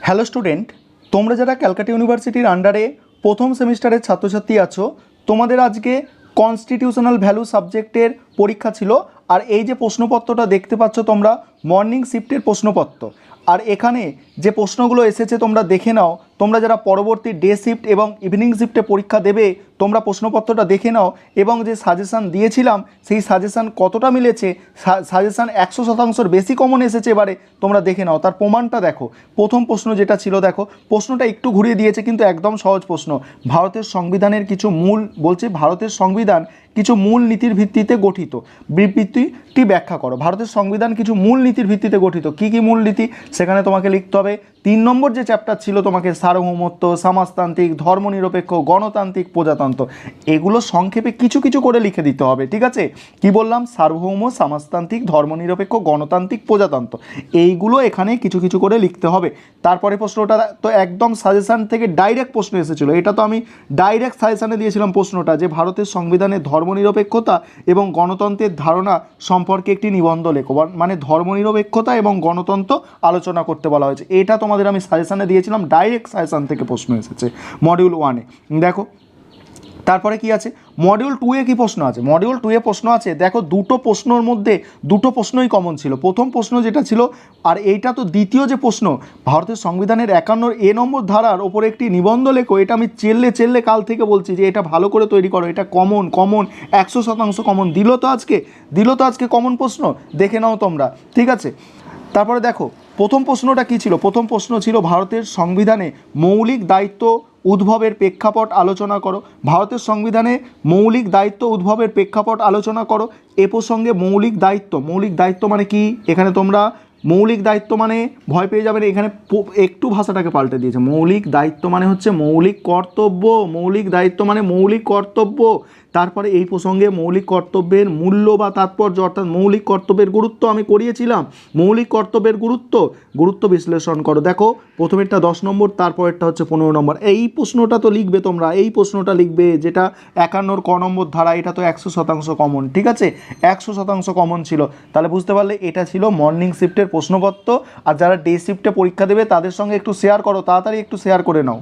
Hello student, তোমরা যারা ক্যালকাটা ইউনিভার্সিটির আন্ডারে প্রথম সেমিস্টারের ছাত্রছাত্রী আছো, তোমাদের আজকে কনস্টিটিউশনাল ভ্যালু সাবজেক্টের পরীক্ষা ছিল। আর এই যে প্রশ্নপত্রটা দেখতে পাচ্ছ তোমরা, মর্নিং শিফটের প্রশ্নপত্র। আর এখানে যে প্রশ্নগুলো এসেছে তোমরা দেখে নাও। তোমরা যারা পরবর্তী ডে শিফট এবং ইভিনিং শিফটে পরীক্ষা দেবে, তোমরা প্রশ্নপত্রটা দেখে নাও এবং যে সাজেশান দিয়েছিলাম সেই সাজেশান কতটা মিলেছে। সাজেশান 100% বেশি কমন এসেছে এবারে, তোমরা দেখে নাও। তার প্রমাণটা দেখো। প্রথম প্রশ্ন যেটা ছিল, দেখো প্রশ্নটা একটু ঘুরিয়ে দিয়েছে কিন্তু একদম সহজ প্রশ্ন। ভারতের সংবিধানের কিছু মূল বলছে, ভারতের সংবিধান কিছু মূল নীতির ভিত্তিতে গঠিত, বিবৃতিটি ব্যাখ্যা করো। ভারতের সংবিধান কিছু মূল নীতির ভিত্তিতে গঠিত। কি কি মূল নীতি সেখানে তোমাকে লিখতে হবে। 3 নম্বর যে চ্যাপ্টার ছিল তোমাকে সার্বভৌমত্ব, সমাজতান্ত্রিক, ধর্মনিরপেক্ষ, গণতান্ত্রিক, প্রজাতন্ত্র, এগুলো সংক্ষেপে কিছু কিছু করে লিখে দিতে হবে। ঠিক আছে, কি বললাম? সার্বভৌম, সমাজতান্ত্রিক, ধর্মনিরপেক্ষ, গণতান্ত্রিক, প্রজাতন্ত্র, এইগুলো এখানে কিছু কিছু করে লিখতে হবে। তারপরে প্রশ্নটা তো একদম সাজেশান থেকে ডাইরেক্ট প্রশ্ন এসেছিলো। এটা তো আমি ডাইরেক্ট সাজেশানে দিয়েছিলাম প্রশ্নটা, যে ভারতের সংবিধানে ধর্মনিরপেক্ষতা এবং গণতন্ত্রের ধারণা সম্পর্কে একটি নিবন্ধ লেখো। মানে ধর্মনিরপেক্ষতা এবং গণতন্ত্র আলোচনা করতে বলা হয়েছে। এটা তোমাদের আমি সাজেশানে দিয়েছিলাম, ডাইরেক্ট সাজেশান থেকে প্রশ্ন এসেছে মডিউল 1-এ। দেখো তারপরে কি আছে, মডিউল 2-এ কি প্রশ্ন আছে? মডিউল 2-এ প্রশ্ন আছে, দেখো দুটো প্রশ্নর মধ্যে দুটো প্রশ্নই কমন ছিল। প্রথম প্রশ্ন যেটা ছিল, আর এইটা তো দ্বিতীয় যে প্রশ্ন, ভারতের সংবিধানের 51 নম্বর ধারার ওপরে একটি নিবন্ধ লেখো। এটা আমি চেল্লে কাল থেকে বলছি যে এটা ভালো করে তৈরি করো, এটা কমন 100% কমন। দিল তো আজকে কমন প্রশ্ন, দেখে নাও তোমরা। ঠিক আছে, তারপরে দেখো প্রথম প্রশ্নটা কি ছিল। প্রথম প্রশ্ন ছিল ভারতের সংবিধানে মৌলিক দায়িত্ব উদ্ভবের প্রেক্ষাপট আলোচনা করো। ভারতের সংবিধানে মৌলিক দায়িত্ব উদ্ভবের প্রেক্ষাপট আলোচনা করো। এ প্রসঙ্গে মৌলিক দায়িত্ব মানে কি? এখানে তোমরা মৌলিক দায়িত্ব মানে ভয় পেয়ে যাবে না, এখানে একটু ভাষাটাকে পাল্টে দিয়েছে। মৌলিক দায়িত্ব মানে হচ্ছে মৌলিক কর্তব্য। মৌলিক দায়িত্ব মানে মৌলিক কর্তব্য। তারপরে এই প্রসঙ্গে মৌলিক কর্তব্যের মূল্য বা তাৎপর্য, অর্থাৎ মৌলিক কর্তব্যের গুরুত্ব আমি করিয়েছিলাম। মৌলিক কর্তব্যের গুরুত্ব বিশ্লেষণ করো। দেখো প্রথমেরটা 10 নম্বর, তারপরেরটা হচ্ছে 15 নম্বর। এই প্রশ্নটা তো লিখবে তোমরা, এই প্রশ্নটা লিখবে যেটা 51 ক নম্বর ধারা। এটা তো 100% কমন। ঠিক আছে, 100% কমন ছিল। তাহলে বুঝতে পারলে এটা ছিল মর্নিং শিফটের প্রশ্নপত্র। আর যারা ডে শিফটে পরীক্ষা দেবে তাদের সঙ্গে একটু শেয়ার করো, তাড়াতাড়ি একটু শেয়ার করে নাও।